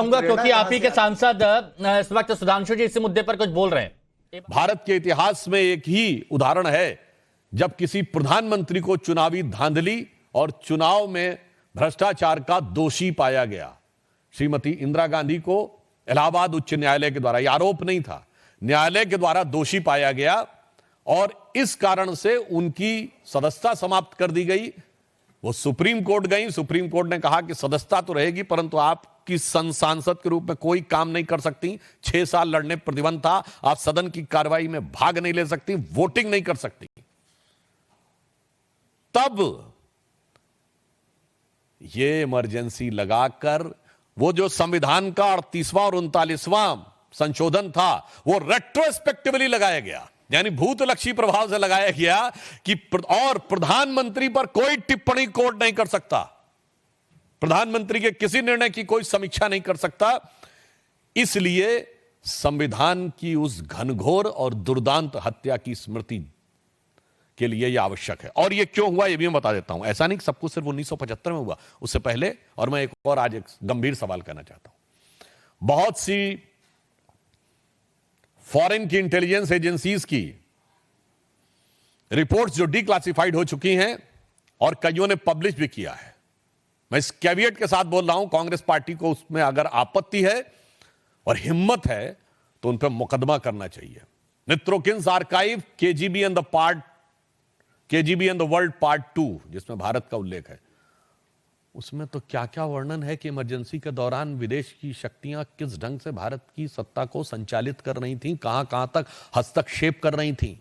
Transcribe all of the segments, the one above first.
क्योंकि आप ही के सांसद इस वक्त सुधांशु जी इस मुद्दे पर कुछ बोल रहे हैं। भारत के इतिहास में एक ही उदाहरण है जब किसी प्रधानमंत्री को चुनावी धांधली और चुनाव में भ्रष्टाचार का दोषी पाया गया। श्रीमती इंदिरा गांधी को इलाहाबाद उच्च न्यायालय के द्वारा, यह आरोप नहीं था, न्यायालय के द्वारा दोषी पाया गया और इस कारण से उनकी सदस्यता समाप्त कर दी गई। वो सुप्रीम कोर्ट गई, सुप्रीम कोर्ट ने कहा कि सदस्यता तो रहेगी परंतु आपकी सांसद के रूप में कोई काम नहीं कर सकती, 6 साल लड़ने प्रतिबंध था, आप सदन की कार्रवाई में भाग नहीं ले सकती, वोटिंग नहीं कर सकती। तब ये इमरजेंसी लगाकर वो जो संविधान का 38वां और 39वां संशोधन था वो रेट्रोस्पेक्टिवली लगाया गया, यानी भूतलक्षी प्रभाव से लगाया गया कि और प्रधानमंत्री पर कोई टिप्पणी कोर्ट नहीं कर सकता, प्रधानमंत्री के किसी निर्णय की कोई समीक्षा नहीं कर सकता। इसलिए संविधान की उस घनघोर और दुर्दांत हत्या की स्मृति के लिए यह आवश्यक है। और यह क्यों हुआ यह भी मैं बता देता हूं। ऐसा नहीं कि सब कुछ सिर्फ 1975 में हुआ, उससे पहले। और मैं एक और आज एक गंभीर सवाल करना चाहता हूं। बहुत सी फॉरेन की इंटेलिजेंस एजेंसीज की रिपोर्ट्स जो डिक्लासिफाइड हो चुकी हैं और कईयों ने पब्लिश भी किया है, मैं इस कैविएट के साथ बोल रहा हूं, कांग्रेस पार्टी को उसमें अगर आपत्ति है और हिम्मत है तो उन पर मुकदमा करना चाहिए। Mitrokhin's archive KGB and the world part 2 जिसमें भारत का उल्लेख है, उसमें तो क्या क्या वर्णन है कि इमरजेंसी के दौरान विदेश की शक्तियां किस ढंग से भारत की सत्ता को संचालित कर रही थीं, कहां कहां तक हस्तक्षेप कर रही थीं।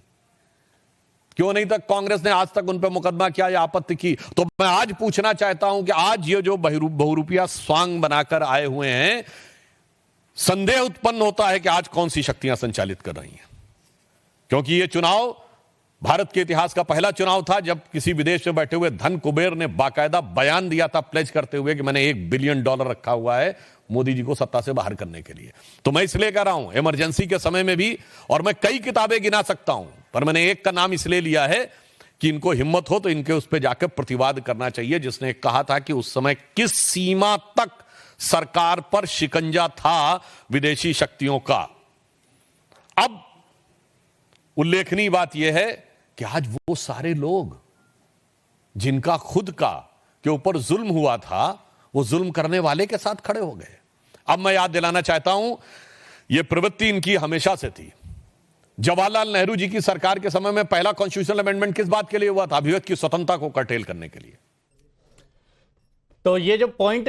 क्यों नहीं तक कांग्रेस ने आज तक उन पर मुकदमा किया या आपत्ति की। तो मैं आज पूछना चाहता हूं कि आज ये जो बहुरूपिया स्वांग बनाकर आए हुए हैं, संदेह उत्पन्न होता है कि आज कौन सी शक्तियां संचालित कर रही हैं। क्योंकि यह चुनाव भारत के इतिहास का पहला चुनाव था जब किसी विदेश में बैठे हुए धन कुबेर ने बाकायदा बयान दिया था प्लेज करते हुए कि मैंने $1 बिलियन रखा हुआ है मोदी जी को सत्ता से बाहर करने के लिए। तो मैं इसलिए कह रहा हूं इमरजेंसी के समय में भी, और मैं कई किताबें गिना सकता हूं पर मैंने एक का नाम इसलिए लिया है कि इनको हिम्मत हो तो इनके उस पर जाकर प्रतिवाद करना चाहिए, जिसने कहा था कि उस समय किस सीमा तक सरकार पर शिकंजा था विदेशी शक्तियों का। अब उल्लेखनीय बात यह है कि आज वो सारे लोग जिनका खुद का के ऊपर जुल्म हुआ था, वो जुल्म करने वाले के साथ खड़े हो गए। अब मैं याद दिलाना चाहता हूं, यह प्रवृत्ति इनकी हमेशा से थी। जवाहरलाल नेहरू जी की सरकार के समय में पहला कॉन्स्टिट्यूशनल अमेंडमेंट किस बात के लिए हुआ था? अभिव्यक्ति की स्वतंत्रता को कर्टेल करने के लिए। तो ये जो पॉइंट